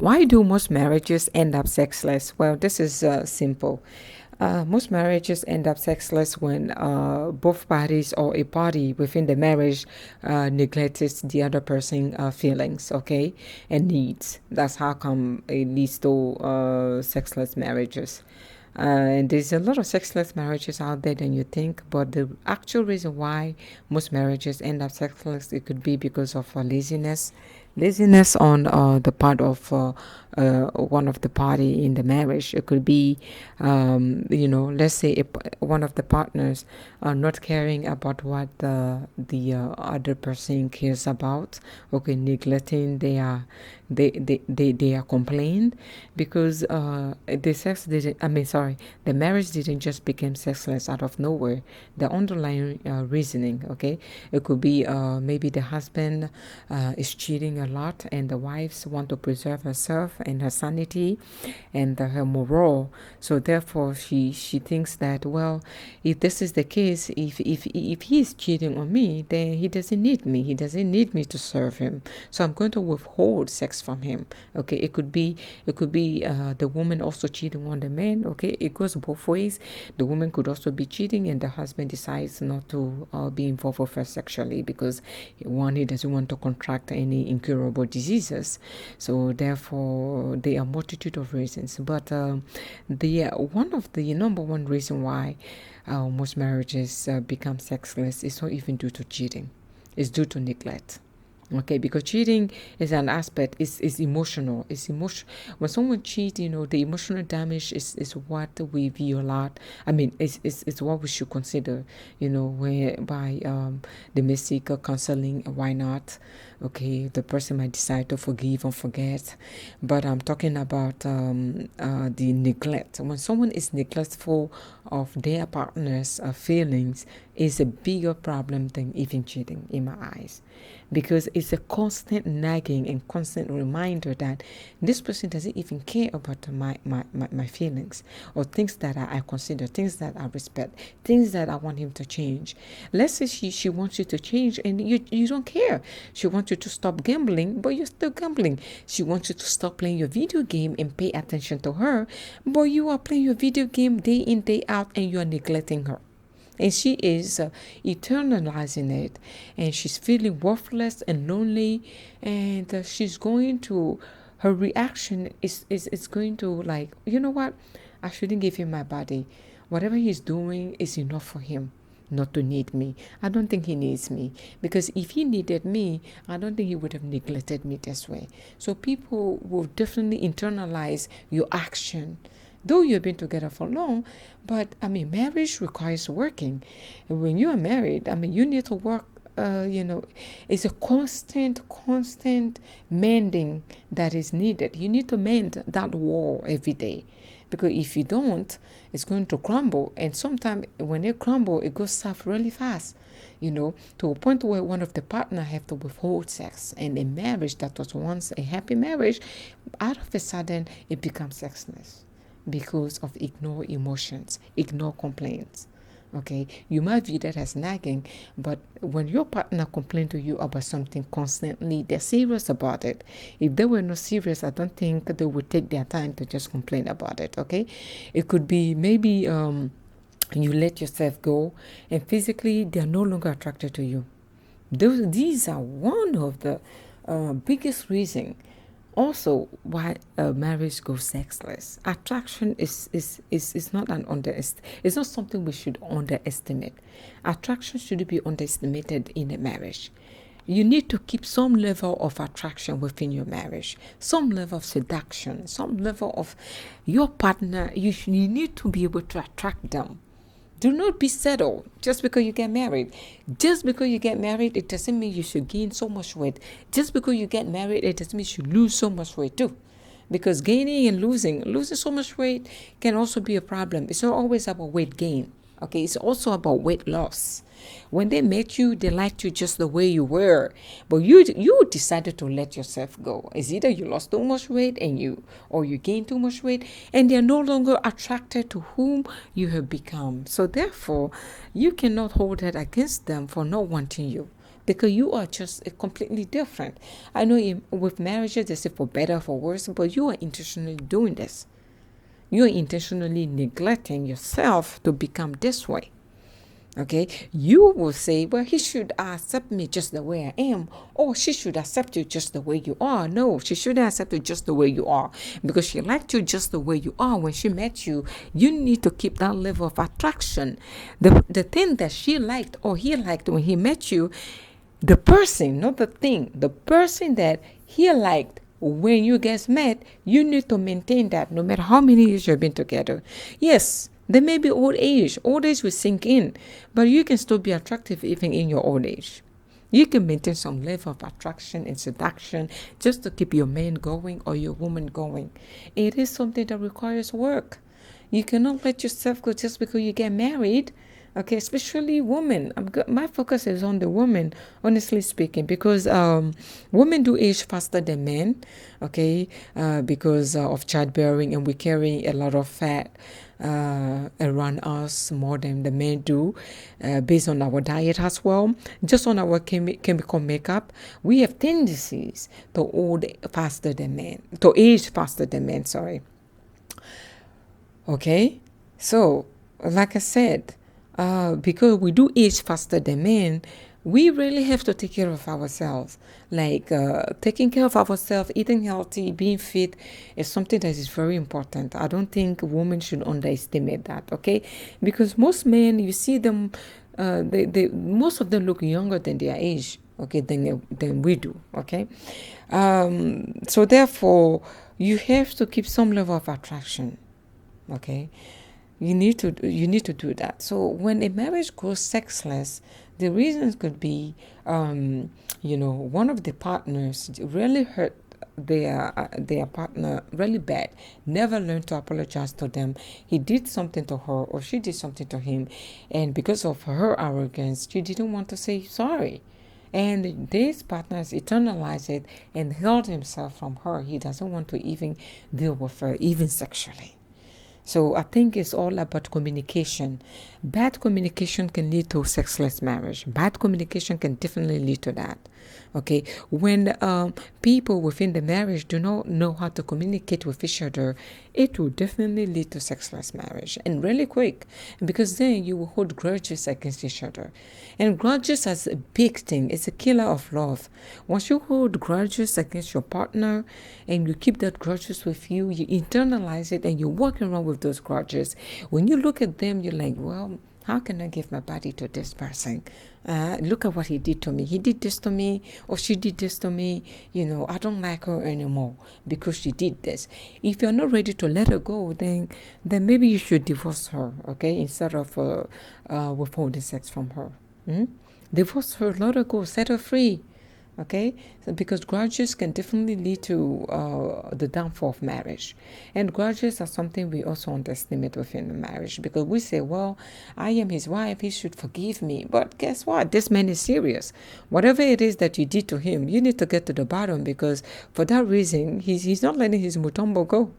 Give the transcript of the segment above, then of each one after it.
Why do most marriages end up sexless? Well, this is simple. Most marriages end up sexless when both parties or a party within the marriage neglects the other person's feelings, okay, and needs. That's how come it leads to sexless marriages. And there's a lot of sexless marriages out there than you think, but the actual reason why most marriages end up sexless, it could be because of laziness on the part of one of the party in the marriage. It could be, let's say one of the partners are not caring about what the other person cares about. Okay, neglecting their complaint, because the marriage didn't just become sexless out of nowhere. The underlying reasoning, okay, it could be maybe the husband is cheating a lot, and the wives want to preserve herself and her sanity and her morale. So therefore she thinks that, well, if this is the case, if he is cheating on me, then he doesn't need me to serve him, so I'm going to withhold sex from him. Okay, it could be the woman also cheating on the man. Okay, it goes both ways. The woman could also be cheating, and the husband decides not to be involved with her sexually because one, he doesn't want to contract any incurable diseases. So therefore there are multitude of reasons, but one of the number one reason why most marriages become sexless is not even due to cheating. It's due to neglect. Okay, because cheating is an aspect, is emotional. It's emotion. When someone cheats, the emotional damage is what we view a lot. I mean, it's what we should consider, whereby domestic counseling, why not? Okay, the person might decide to forgive and forget. But I'm talking about the neglect. When someone is neglectful of their partner's feelings, is a bigger problem than even cheating in my eyes, because it's a constant nagging and constant reminder that this person doesn't even care about my feelings, or things that I consider, things that I respect, things that I want him to change. Let's say she wants you to change and you don't care. She wants you to stop gambling, but you're still gambling. She wants you to stop playing your video game and pay attention to her, but you are playing your video game day in, day out, and you are neglecting her. And she is eternalizing it, and she's feeling worthless and lonely, and her reaction is going to, like, you know what, I shouldn't give him my body. Whatever he's doing is enough for him not to need me. I don't think he needs me, because if he needed me, I don't think he would have neglected me this way. So people will definitely internalize your action, though you've been together for long. But marriage requires working. And when you are married, you need to work. It's a constant mending that is needed. You need to mend that wall every day, because if you don't, it's going to crumble. And sometimes when it crumble, it goes south really fast, to a point where one of the partner have to withhold sex. And a marriage that was once a happy marriage, out of a sudden, it becomes sexless because of ignore emotions, ignore complaints. Okay, you might view that as nagging, but when your partner complains to you about something constantly, they're serious about it. If they were not serious, I don't think they would take their time to just complain about it. Okay, it could be maybe you let yourself go, and physically they are no longer attracted to you. These are one of the biggest reasons also why marriage goes sexless. Attraction is not it's not something we should underestimate. Attraction shouldn't be underestimated in a marriage. You need to keep some level of attraction within your marriage, some level of seduction, some level of your partner. You need to be able to attract them. Do not be settled just because you get married. Just because you get married, it doesn't mean you should gain so much weight. Just because you get married, it doesn't mean you should lose so much weight too. Because gaining and losing so much weight can also be a problem. It's not always about weight gain. Okay, it's also about weight loss. When they met you, they liked you just the way you were, but you decided to let yourself go. It's either you lost too much weight or you gained too much weight, and they're no longer attracted to whom you have become. So therefore, you cannot hold that against them for not wanting you. because you are just completely different. I know with marriages, they say for better or for worse, but you are intentionally doing this. You are intentionally neglecting yourself to become this way. Okay, you will say, well, he should accept me just the way I am, or she should accept you just the way you are. No, she shouldn't accept you just the way you are, because she liked you just the way you are when she met you. You need to keep that level of attraction. The thing that she liked or he liked when he met you, the person, not the thing, the person that he liked when you guys met, you need to maintain that no matter how many years you've been together. Yes, there may be old age. Old age will sink in, but you can still be attractive even in your old age. You can maintain some level of attraction and seduction just to keep your man going or your woman going. It is something that requires work. You cannot let yourself go just because you get married. Okay, especially women. My focus is on the women, honestly speaking, because women do age faster than men. Okay, because of childbearing, and we carry a lot of fat around us more than the men do, based on our diet as well. Just on our chemical makeup, we have tendencies to age faster than men. Sorry. Okay, so like I said, because we do age faster than men, we really have to take care of ourselves. Like taking care of ourselves, eating healthy, being fit is something that is very important. I don't think women should underestimate that, okay? Because most men, you see them, most of them look younger than their age, okay, than we do, okay? So therefore, you have to keep some level of attraction, okay? You need to do that. So when a marriage goes sexless, the reasons could be, one of the partners really hurt their partner really bad, never learned to apologize to them. He did something to her or she did something to him, and because of her arrogance, she didn't want to say sorry. And this partner has internalized it and held himself from her. He doesn't want to even deal with her, even sexually. So I think it's all about communication. Bad communication can lead to sexless marriage. Bad communication can definitely lead to that. Okay, when people within the marriage do not know how to communicate with each other, it will definitely lead to sexless marriage, and really quick, because then you will hold grudges against each other. And grudges is a big thing. It's a killer of love. Once you hold grudges against your partner and you keep that grudges with you, you internalize it and you walk around with those grudges. When you look at them, you're like, well, how can I give my body to this person? Look at what he did to me. He did this to me, or she did this to me. I don't like her anymore because she did this. If you're not ready to let her go, then maybe you should divorce her, okay, instead of withholding sex from her. Divorce her, let her go, set her free. Okay, so because grudges can definitely lead to the downfall of marriage. And grudges are something we also underestimate within the marriage, because we say, well, I am his wife, he should forgive me. But guess what? This man is serious. Whatever it is that you did to him, you need to get to the bottom, because for that reason, he's not letting his mutombo go.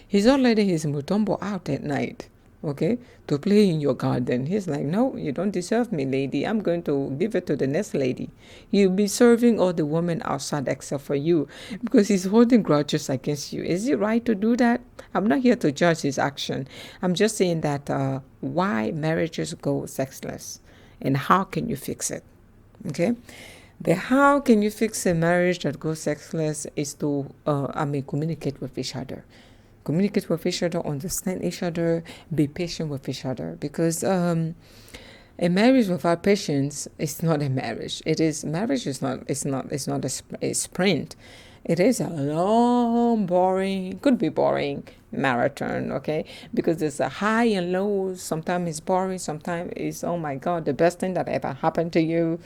He's not letting his mutombo out at night, okay, to play in your garden. He's like, no, you don't deserve me, lady. I'm going to give it to the next lady. You'll be serving all the women outside except for you, because he's holding grudges against you. Is it right to do that? I'm not here to judge his action. I'm just saying that why marriages go sexless and how can you fix it, okay? The how can you fix a marriage that goes sexless is to, communicate with each other. Communicate with each other, understand each other, be patient with each other. Because a marriage without patience is not a marriage. Marriage is not a sprint. It is a long, boring, could be boring marathon, okay? Because there's a high and low. Sometimes it's boring. Sometimes it's, oh my God, the best thing that ever happened to you,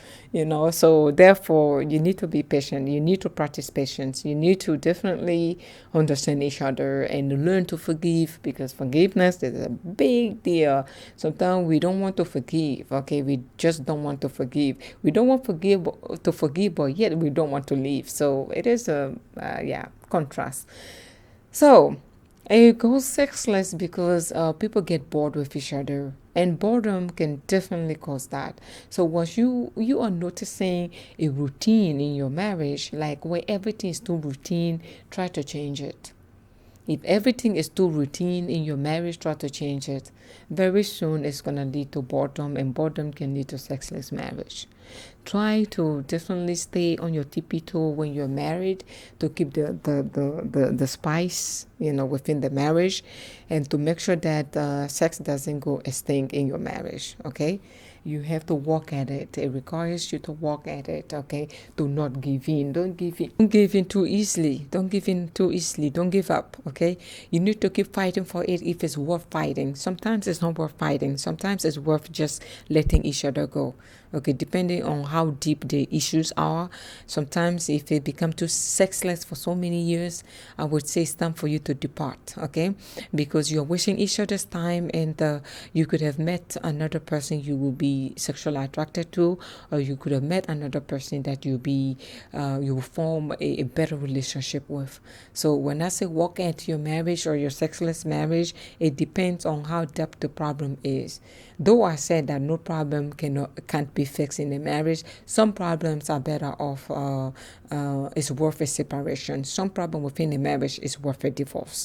So therefore, you need to be patient. You need to practice patience. You need to definitely understand each other and learn to forgive, because forgiveness is a big deal. Sometimes we don't want to forgive, okay? We just don't want to forgive. We don't want to forgive, but yet we don't want to leave. So it is a, contrast. So it goes sexless because people get bored with each other. And boredom can definitely cause that. So once you are noticing a routine in your marriage, like where everything is too routine, try to change it. If everything is too routine in your marriage, try to change it. Very soon it's gonna lead to boredom, and boredom can lead to sexless marriage. Try to definitely stay on your tippy toe when you're married, to keep the spice, within the marriage, and to make sure that sex doesn't go extinct in your marriage. Okay, you have to work at it. It requires you to work at it. Okay, do not give in. Don't give in. Don't give in too easily. Don't give in too easily. Don't give up. Okay, you need to keep fighting for it if it's worth fighting. Sometimes it's not worth fighting. Sometimes it's worth just letting each other go. Okay, depending on how deep the issues are. Sometimes if it becomes too sexless for so many years, I would say it's time for you to depart. Okay, because you're wasting each other's time, and you could have met another person you will be sexually attracted to, or you could have met another person that you will form a better relationship with. So when I say walk into your marriage or your sexless marriage, it depends on how deep the problem is. Though I said that no problem can't be fixed in a marriage, some problems are better off. Is worth a separation. Some problem within a marriage is worth a divorce.